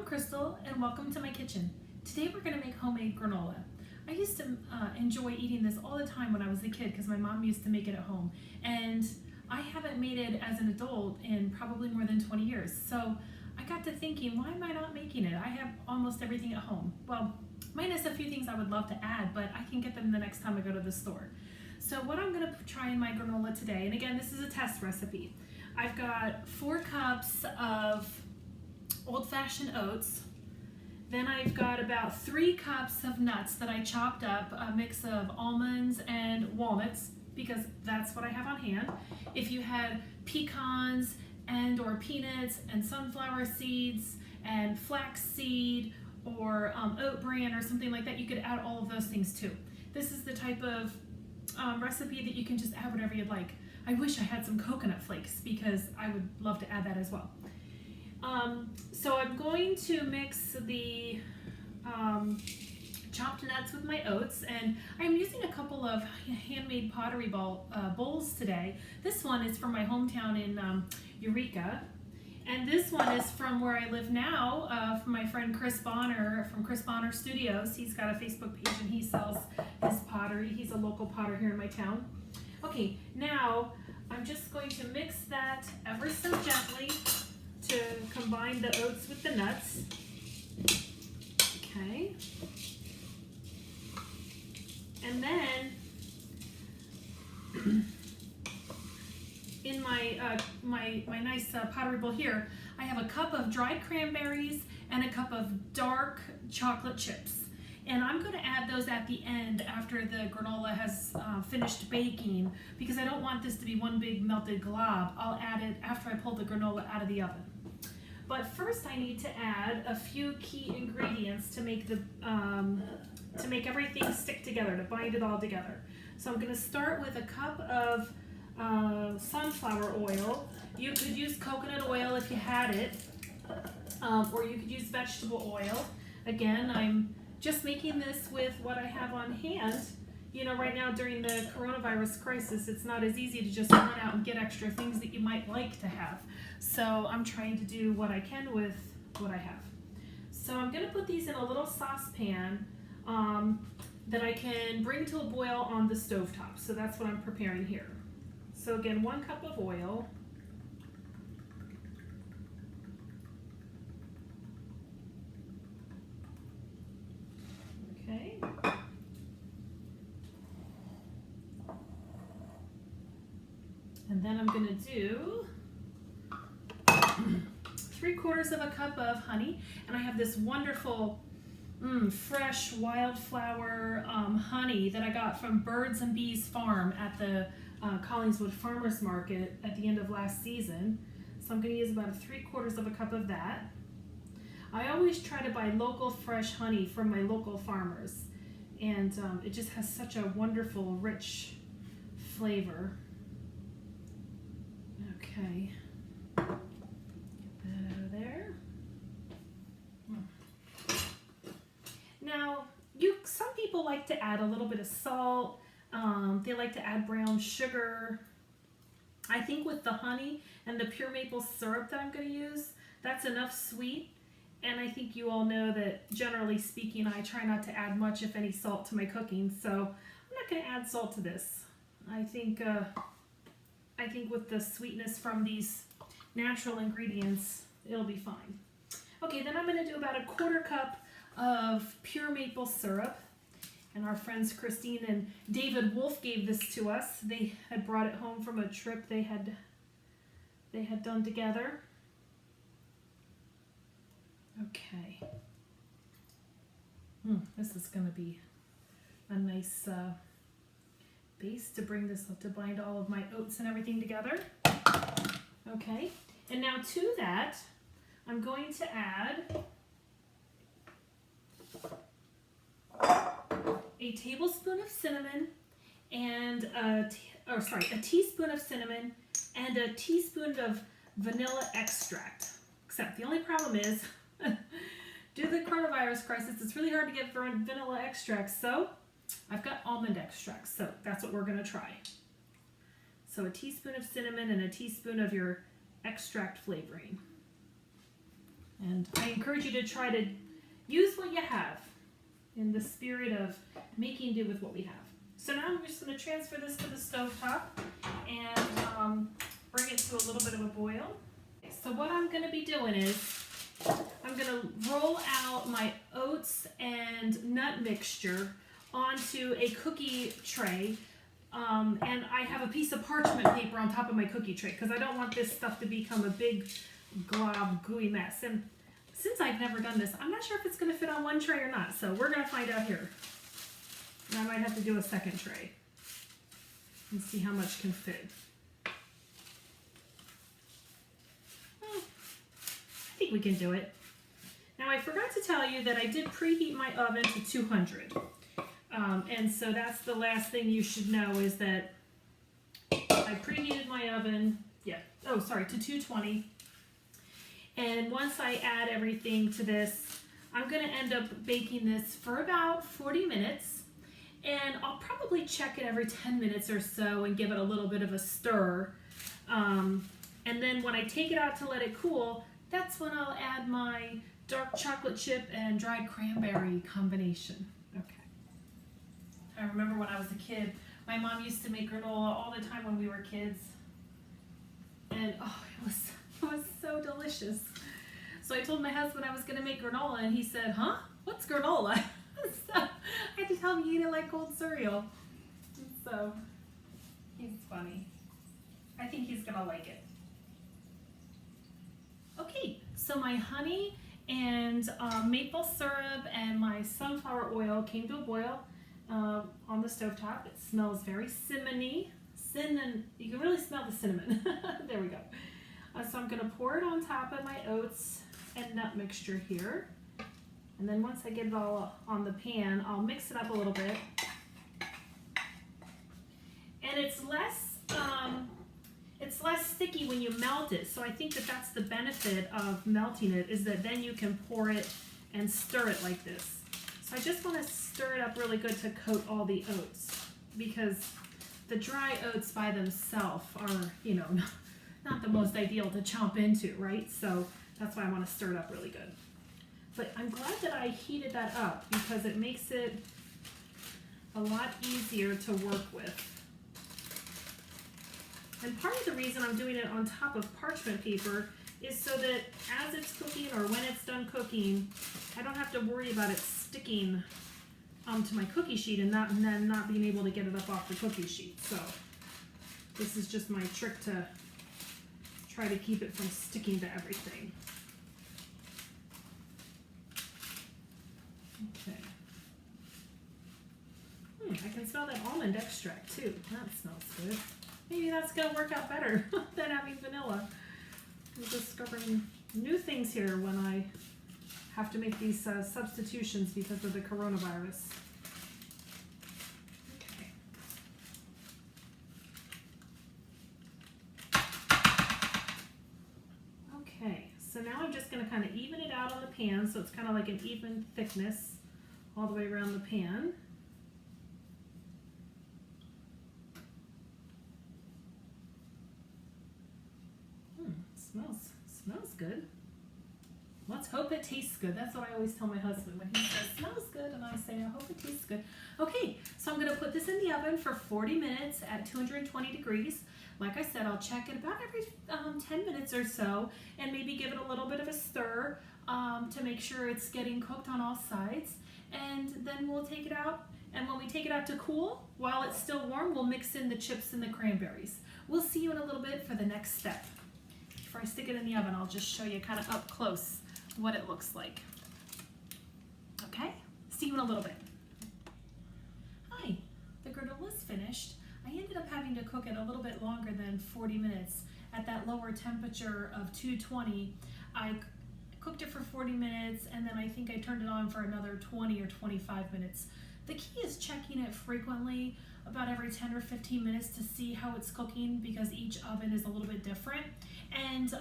Crystal, and welcome to my kitchen. Today we're going to make homemade granola. I used to enjoy eating this all the time when I was a kid because my mom used to make it at home, and I haven't made it as an adult in probably more than 20 years. So I got to thinking, why am I not making it? I have almost everything at home. Well, minus a few things I would love to add, but I can get them the next time I go to the store. So what I'm going to try in my granola today, and again, this is a test recipe. I've got 4 cups of old-fashioned oats. Then I've got about 3 cups of nuts that I chopped up, a mix of almonds and walnuts, because that's what I have on hand. If you had pecans and or peanuts and sunflower seeds and flax seed or oat bran or something like that, you could add all of those things too. This is the type of recipe that you can just add whatever you'd like. I wish I had some coconut flakes because I would love to add that as well. So I'm going to mix the chopped nuts with my oats, and I'm using a couple of handmade pottery bowls today. This one is from my hometown in Eureka, and this one is from where I live now, from my friend Chris Bonner from Chris Bonner Studios. He's got a Facebook page and he sells his pottery. He's a local potter here in my town. Okay, now I'm just going to mix that ever so gently to combine the oats with the nuts. Okay. And then in my my nice pottery bowl here, I have a cup of dried cranberries and a cup of dark chocolate chips. And I'm going to add those at the end after the granola has finished baking, because I don't want this to be one big melted glob. I'll add it after I pull the granola out of the oven. But first I need to add a few key ingredients to make everything stick together, to bind it all together. So I'm going to start with a cup of sunflower oil. You could use coconut oil if you had it, or you could use vegetable oil. Again, I'm just making this with what I have on hand. You know, right now during the coronavirus crisis, it's not as easy to just run out and get extra things that you might like to have. So I'm trying to do what I can with what I have. So I'm going to put these in a little saucepan that I can bring to a boil on the stovetop. So that's what I'm preparing here. So again, 1 cup of oil. Okay. And then I'm going to do 3/4 of a cup of honey, and I have this wonderful fresh wildflower honey that I got from Birds and Bees Farm at the Collingswood Farmers Market at the end of last season. So I'm going to use about 3/4 of a cup of that. I always try to buy local fresh honey from my local farmers, and it just has such a wonderful rich flavor. Okay, get that out of there. Now, some people like to add a little bit of salt. They like to add brown sugar. I think with the honey and the pure maple syrup that I'm going to use, that's enough sweet. And I think you all know that, generally speaking, I try not to add much, if any, salt to my cooking. So I'm not going to add salt to this. I think with the sweetness from these natural ingredients, it'll be fine. Okay, then I'm going to do about 1/4 cup of pure maple syrup. And our friends Christine and David Wolf gave this to us. They had brought it home from a trip they had done together. Okay. This is going to be a nice base to bind all of my oats and everything together. Okay, and now to that, I'm going to add a tablespoon of cinnamon and a teaspoon of cinnamon and a teaspoon of vanilla extract. Except the only problem is, due to the coronavirus crisis, it's really hard to get vanilla extracts, so I've got almond extracts, so that's what we're going to try. So a teaspoon of cinnamon and a teaspoon of your extract flavoring. And I encourage you to try to use what you have in the spirit of making do with what we have. So now I'm just going to transfer this to the stovetop and bring it to a little bit of a boil. So what I'm going to be doing is I'm going to roll out my oats and nut mixture onto a cookie tray. And I have a piece of parchment paper on top of my cookie tray because I don't want this stuff to become a big glob gooey mess. And since I've never done this, I'm not sure if it's going to fit on one tray or not. So we're going to find out here. And I might have to do a second tray and see how much can fit. I think we can do it. Now I forgot to tell you that I did preheat my oven to 200. And so that's the last thing you should know is that I preheated my oven, to 220. And once I add everything to this, I'm going to end up baking this for about 40 minutes. And I'll probably check it every 10 minutes or so and give it a little bit of a stir. And then when I take it out to let it cool, that's when I'll add my dark chocolate chip and dried cranberry combination. Okay. I remember when I was a kid, my mom used to make granola all the time when we were kids. And it was so delicious. So I told my husband I was going to make granola, and he said, "Huh? What's granola?" So I had to tell him you eat it like cold cereal. So he's funny. I think he's going to like it. Okay, so my honey and maple syrup and my sunflower oil came to a boil on the stovetop. It smells very cinnamony. You can really smell the cinnamon. There we go. So I'm going to pour it on top of my oats and nut mixture here. And then once I get it all on the pan, I'll mix it up a little bit. And it's less sticky when you melt it. So I think that that's the benefit of melting it, is that then you can pour it and stir it like this. So I just want to stir it up really good to coat all the oats, because the dry oats by themselves are, not the most ideal to chomp into, right? So that's why I want to stir it up really good. But I'm glad that I heated that up because it makes it a lot easier to work with. And part of the reason I'm doing it on top of parchment paper is so that as it's cooking or when it's done cooking, I don't have to worry about it sticking to my cookie sheet and then not being able to get it up off the cookie sheet. So this is just my trick to try to keep it from sticking to everything. Okay. I can smell that almond extract too. That smells good. Maybe that's going to work out better than having vanilla. I'm discovering new things here when I have to make these substitutions because of the coronavirus. Okay, so now I'm just going to kind of even it out on the pan so it's kind of like an even thickness all the way around the pan. Smells good. Let's hope it tastes good. That's what I always tell my husband when he says smells good, and I say I hope it tastes good. Okay, so I'm going to put this in the oven for 40 minutes at 220 degrees. Like I said, I'll check it about every 10 minutes or so and maybe give it a little bit of a stir to make sure it's getting cooked on all sides. And then we'll take it out, and when we take it out to cool, while it's still warm, we'll mix in the chips and the cranberries. We'll see you in a little bit for the next step. Before I stick it in the oven, I'll just show you kind of up close what it looks like. Okay, see you in a little bit. Hi, the granola's finished. I ended up having to cook it a little bit longer than 40 minutes at that lower temperature of 220. I cooked it for 40 minutes, and then I think I turned it on for another 20 or 25 minutes. The key is checking it frequently, about every 10 or 15 minutes, to see how it's cooking, because each oven is a little bit different. And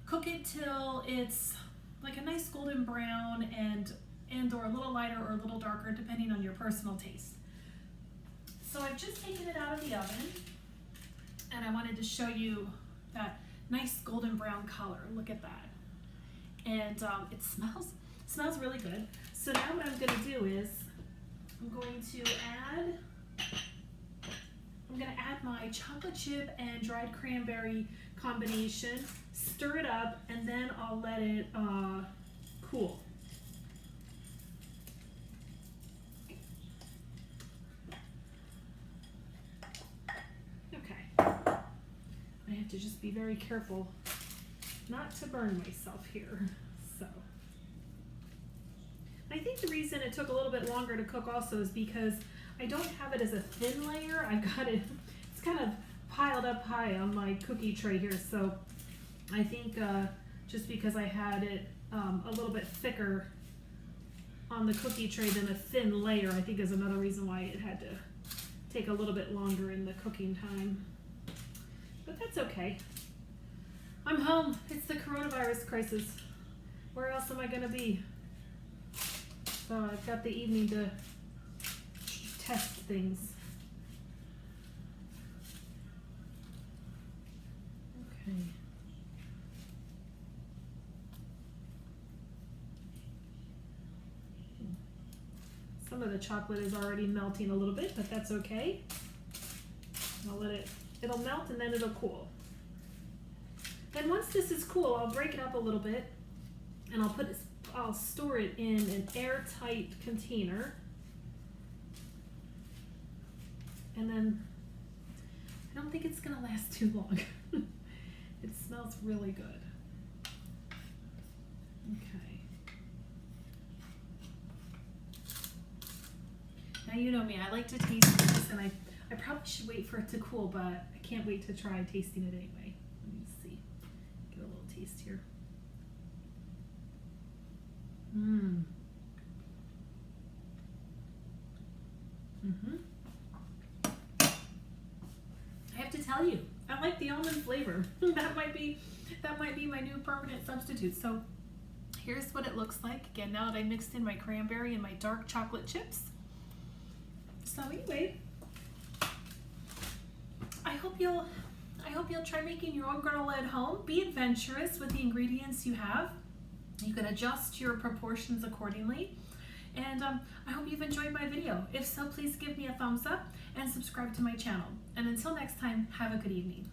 cook it till it's like a nice golden brown and or a little lighter or a little darker, depending on your personal taste. So I've just taken it out of the oven, and I wanted to show you that nice golden brown color. Look at that. and it smells really good. So now what I'm going to do is I'm going to add my chocolate chip and dried cranberry combination, stir it up, and then I'll let it cool. Okay, I have to just be very careful not to burn myself here. So I think the reason it took a little bit longer to cook also is because I don't have it as a thin layer. I've got it, it's kind of piled up high on my cookie tray here. So I think just because I had it a little bit thicker on the cookie tray than a thin layer, I think is another reason why it had to take a little bit longer in the cooking time. But that's okay. I'm home. It's the coronavirus crisis. Where else am I going to be? So I've got the evening to test things. Okay. Some of the chocolate is already melting a little bit, but that's okay. I'll let it'll melt and then it'll cool. Then once this is cool, I'll break it up a little bit and I'll store it in an airtight container. And then I don't think it's gonna last too long. It smells really good. Okay. Now you know me, I like to taste this, and I probably should wait for it to cool, but I can't wait to try tasting it anyway. Let me see. Get a little taste here. Mmm. Mm-hmm. I have to tell you, I like the almond flavor. that might be my new permanent substitute. So here's what it looks like. Again, now that I mixed in my cranberry and my dark chocolate chips. So anyway, I hope you'll try making your own granola at home. Be adventurous with the ingredients you have. You can adjust your proportions accordingly. And I hope you've enjoyed my video. If so, please give me a thumbs up and subscribe to my channel. And until next time, have a good evening.